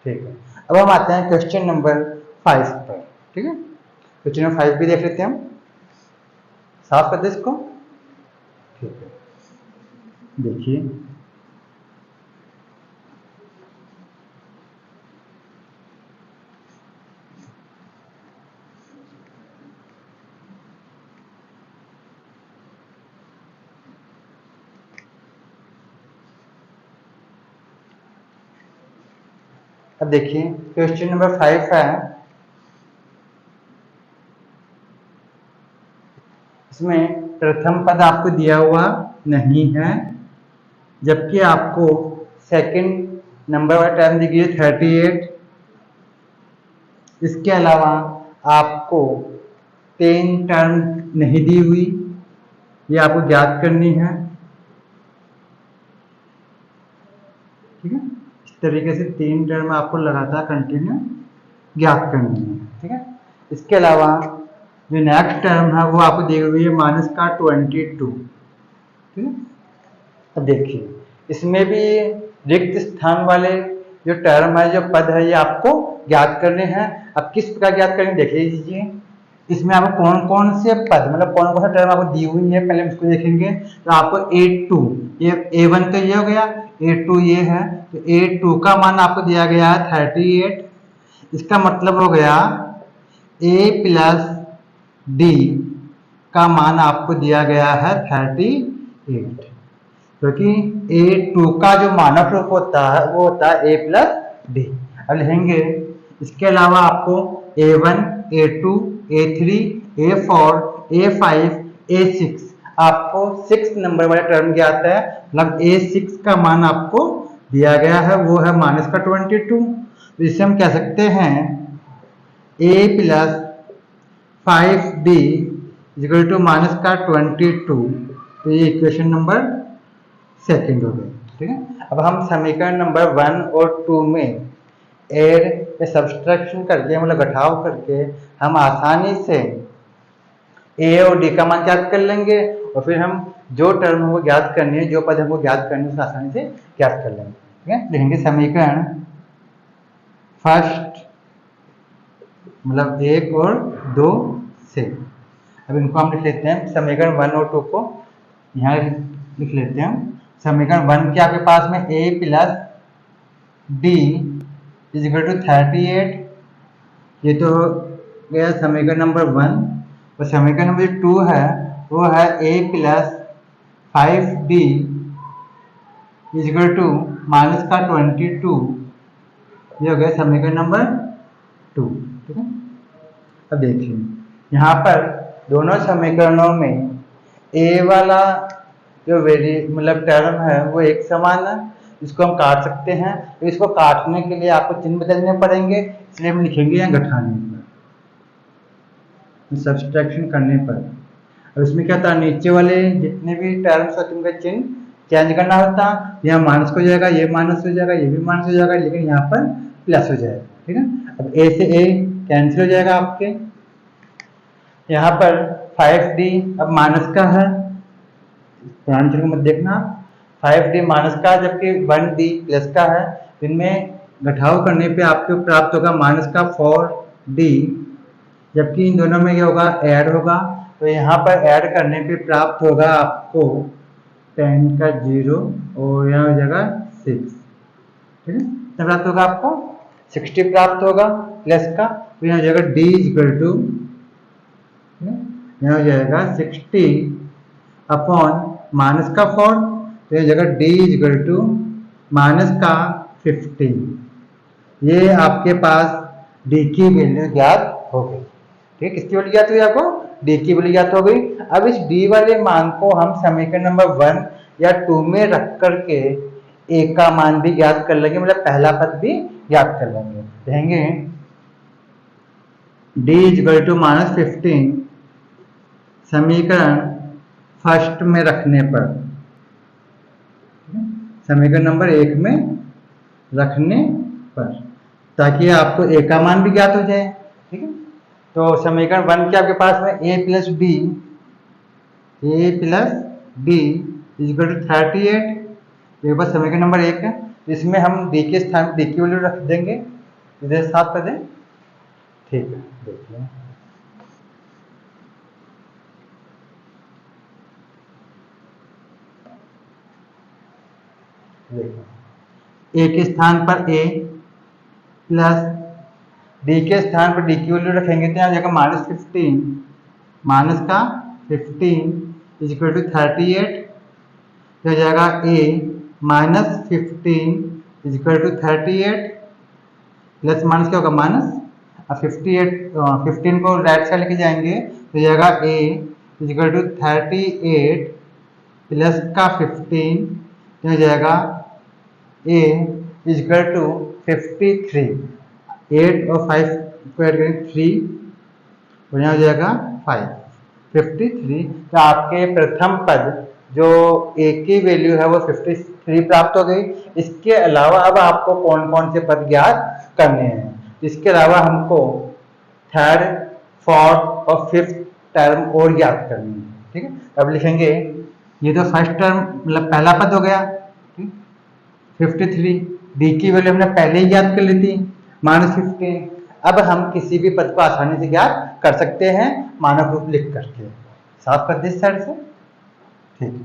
ठीक है, अब हम आते हैं क्वेश्चन नंबर 5 पर। ठीक है, क्वेश्चन नंबर 5 भी देख लेते हैं हम, साफ कर दे इसको। ठीक है, देखिए अब देखिए क्वेश्चन नंबर 5 है, इसमें प्रथम पद आपको दिया हुआ नहीं है, जबकि आपको सेकंड नंबर वाला टर्म दी गई है 38। इसके अलावा आपको 10 टर्म नहीं दी हुई, ये आपको ज्ञात करनी है। ठीक है, इस तरीके से 3 टर्म आपको लगातार कंटिन्यू ज्ञात करनी है। ठीक है, इसके अलावा जो नेक्स्ट टर्म है वो आपको दी हुई है -22। ठीक है, अब देखिए इसमें भी रिक्त स्थान वाले जो टर्म है, जो पद है, ये आपको ज्ञात करने हैं। अब किस प्रकार ज्ञात करेंगे देख लीजिए, इसमें आपको कौन कौन से पद, मतलब कौन कौन सा टर्म आपको दी हुई है, पहले हम इसको देखेंगे। तो आपको A2, ये A1 तो ये हो गया, A2 ये है, तो A2 का मान आपको दिया गया है 38। इसका मतलब हो गया A प्लस D का मान आपको दिया गया है 38, क्योंकि A2 का जो मानक रूप होता है वो होता है A प्लस D। अब लिखेंगे, इसके अलावा आपको A1, A2, A3, A4, A5, A6, आपको 6 नंबर वाला टर्म ज्ञात है, मतलब A6 का मान आपको दिया गया है, वो है -22। तो इसे हम कह सकते हैं A plus 5D equal to -22। तो ये इक्वेशन नंबर सेकंड हो गई। ठीक है, अब हम समीकरण नंबर 1 और 2 में ऐड या सब्सट्रैक्शन करके, मतलब घटाव करके, हम आसानी से A और D का मान ज्ञात कर लेंगे, और फिर हम जो टर्म हमको ज्ञात करनी है, जो पद हमको ज्ञात करनी है, उसे आसानी से ज्ञात कर लेंगे। ठीक है, लिखेंगे समीकरण फर्स्ट, मतलब 1 और 2 से। अब इनको हम लिख लेते हैं, समीकरण 1 और 2 को यहाँ लिख लेते हैं। समीकरण 1 के आपके पास में A plus D equal to 38, ये तो गया समीकरण नंबर 1। और समीकरण नंबर 2 है वो है A plus 5D equal to -22, ये हो गया समीकरण नंबर 2। ठीक है, अब देखिए यहाँ पर दोनों समीकरणों में ए वाला जो मतलब टर्म है वो एक समान है, इसको हम काट सकते हैं। तो इसको काटने के लिए आपको चिन्ह बदलने पड़ेंगे, इसलिए हम लिखेंगे यहाँ घटाने पर, सब्सट्रैक्शन करने पर। अब इसमें क्या था, नीचे वाले जितने भी टर्म्स होते हैं उनका चिन्ह चेंज करना होता। यहाँ माइनस हो जाएगा, ये माइनस हो जाएगा, ये भी माइनस हो जाएगा, लेकिन यहाँ पर प्लस हो जाएगा। ठीक है, अब ए से ए कैंसिल हो जाएगा आपके। यहाँ पर 5d अब माइनस का है, ध्यान से मत देखना, 5d माइनस का जबकि 1d प्लस का है। इनमें घटाव करने पे आपको प्राप्त होगा माइनस का 4d, जबकि इन दोनों में क्या होगा, ऐड होगा। तो यहाँ पर ऐड करने पे प्राप्त होगा आपको 10 का 0 और यहाँ हो जाएगा 6। ठीक है, तो प्राप्त होगा आपको 60 प्राप्त होगा प्लस का। तो यहाँ हो जाएगा d इक्वल टू, यहाँ हो जाएगा 60 अपॉन माइनस का 4, तो यह जगह d इक्वल टू माइनस का 15। ये आपके पास d की वैल्यू ज्ञात हो गई। ठीक है, किसकी वैल्यू ज्ञात हुई आपको, d की वैल्यू ज्ञात हो गई। अब इस d वाले मान को हम समीकरण नंबर 1 या 2 में रख करके a का मान भी ज्ञात कर लेंगे, मतलब पहला पद भी ज्ञात कर लेंगे। कहेंगे d इक्वल टू माइनस 15 समीकरण फर्स्ट में रखने पर, समीकरण नंबर 1 में रखने पर, ताकि आपको ए का मान भी ज्ञात हो जाए। ठीक है, तो समीकरण 1 के आपके पास में a plus d equal to 38। ये बस समीकरण नंबर 1 है, इसमें हम d के स्थान पर d की वैल्यू रख देंगे, इधर 7 कर दें। ठीक है, देखिए ए के स्थान पर a प्लस डी के स्थान पर डी की वैल्यू रखेंगे तो यहाँ जाएगा -15, माइनस का 15 इक्वल टू 38। तो हो जाएगा a minus 15 equal to 38 plus minus क्या होगा माइनस, अब 15 को राइट साइड लेके जाएंगे तो जाएगा a इक्वल टू 38 प्लस का 15, तो हो जाएगा a इक्वल टू 53। 8 और 5 को ऐड करेंगे 3, तो यहाँ हो जाएगा 5, 53। तो आपके प्रथम पद जो a की वैल्यू है वो 53 प्राप्त हो गई। इसके अलावा अब आपको कौन कौन से पद ज्ञात करने हैं, इसके अलावा हमको थर्ड, फोर्थ और फिफ्थ टर्म और ज्ञात करनी है। ठीक है, अब लिखेंगे ये तो फर्स्ट टर्म मतलब पहला पद हो गया 53, डी की वैल्यू हमने पहले ही ज्ञात कर ली थी -15। अब हम किसी भी पद को आसानी से ज्ञात कर सकते हैं मानक रूप लिख करके। साफ कर दे इस साइड से। ठीक है,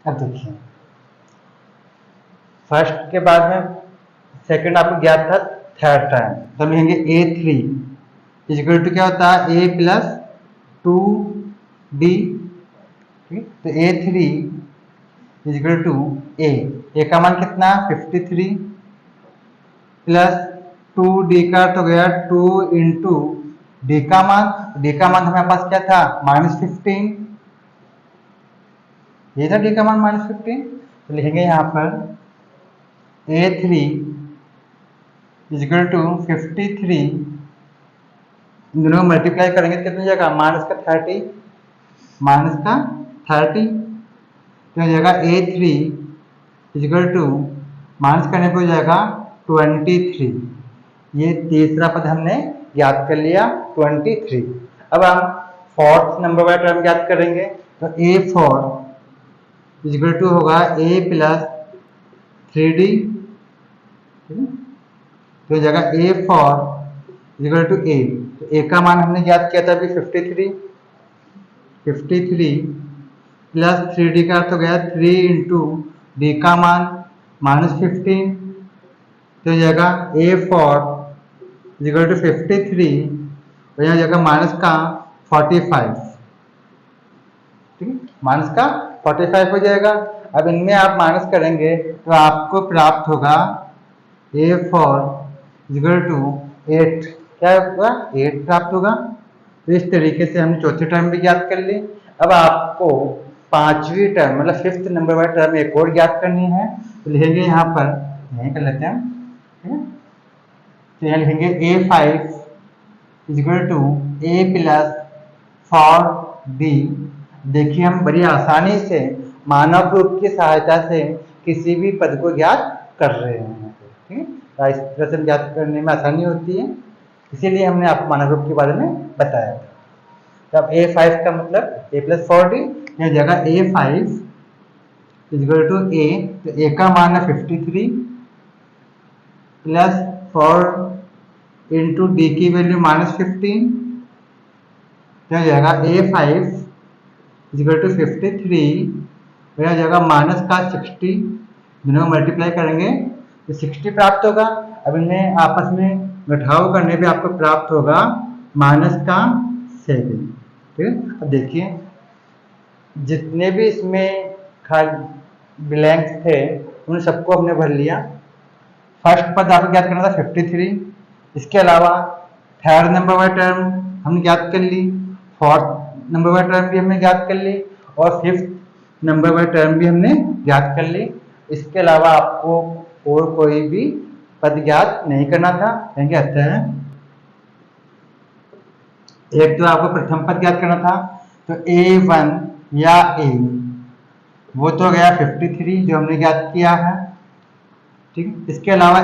अब देखिए फर्स्ट के बाद में सेकंड आपको ज्ञात था थर्ड टाइम, तो लिखेंगे a3 इक्वल टू क्या होता है a प्लस 2d। ठीक, तो a3 इक्वल टू a का मान कितना 53 प्लस 2d का तो गया 2 इंटू d का मान हमारे पास क्या था -15, ये था d का मान -15। तो लिखेंगे यहाँ पर a3 इक्वल टू 53, इन दोनों को मल्टीप्लाई करेंगे तो कितना हो जाएगा माइनस का 30, तो हो जाएगा a3 इक्वल टू माइनस करने पर हो जाएगा 23। ये तीसरा पद हमने याद कर लिया 23। अब हम फोर्थ नंबर वाला टर्म याद करेंगे, तो a4 इक्वल टू होगा a प्लस 3d, तो हो जाएगा a4 इक्वल टू a। तो a का मान हमने याद किया था अभी 53 प्लस 3d का अर्थ हो गया 3 इंटू डी का मान -15, तो हो जाएगा a4 इक्वल टू 53 और यहाँ जाएगा माइनस का 45। ठीक है, माइनस का 45 हो जाएगा। अब इनमें आप माइनस करेंगे तो आपको प्राप्त होगा a4 इक्वल टू 8, क्या होगा 8 प्राप्त होगा। तो इस तरीके से हमने चौथी टर्म भी ज्ञात कर ली। अब आपको पांचवी टर्म मतलब फिफ्थ नंबर वाली टर्म एक और ज्ञात करनी है। तो लिखेंगे यहाँ पर, यहीं कर लेते हैं, ठीक है। तो यहाँ लिखेंगे A5 is equal to A plus 4B। देखिए हम बड़ी आसानी से मानव रूप की सहायता से किसी भी पद को ज्ञात कर रहे हैं, ठीक है। तो इस तरह से ज्ञात करने में आसानी होती है, इसीलिए हमने आपको मानव रूप के बारे में बताया। तो अब A5 का मतलब A प्लस 4D, यह जगह A5 इक्वल टू A, तो A का मान है 53 प्लस 4 इंटू D की वैल्यू -15, तो यह जगह A5 इक्वल टू 53, यह जगह माइनस का 60, दोनों को मल्टीप्लाई करेंगे तो 60 प्राप्त होगा। अब इन्हें आपस में घटाव करने पे आपको प्राप्त होगा -7, ठीक है। अब देखिए जितने भी इसमें खाली ब्लैंक्स थे उन सबको हमने भर लिया। फर्स्ट पद आपको ज्ञात करना था 53, इसके अलावा थर्ड नंबर वाली टर्म हमने ज्ञात कर ली, फोर्थ नंबर वाली टर्म भी हमने ज्ञात कर ली और फिफ्थ नंबर वाली टर्म भी हमने ज्ञात कर ली। इसके अलावा आपको और कोई भी पद ज्ञात नहीं करना था। कहेंगे अच्छा है, एक तो आपको प्रथम पद ज्ञात करना था, तो A1 या A, वो तो गया 53 जो हमने ज्ञात किया है, ठीक। इसके अलावा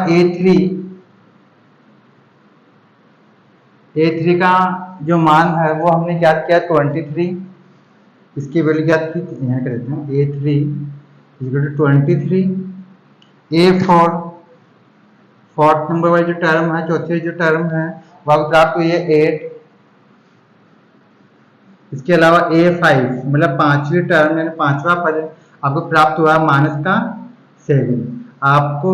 A3 का जो मान है वो हमने ज्ञात किया 23, इसकी वैल्यू ज्ञात की, यहाँ कर देते हैं A3 equal to 23। A4 fourth number वाली जो टर्म है, चौथी जो टर्म है वह प्राप्त हुई है 8। इसके अलावा A5 मतलब पांचवी टर्म यानी पांचवा पद आपको प्राप्त हुआ -7। आपको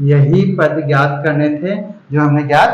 यही पद ज्ञात करने थे जो हमने ज्ञात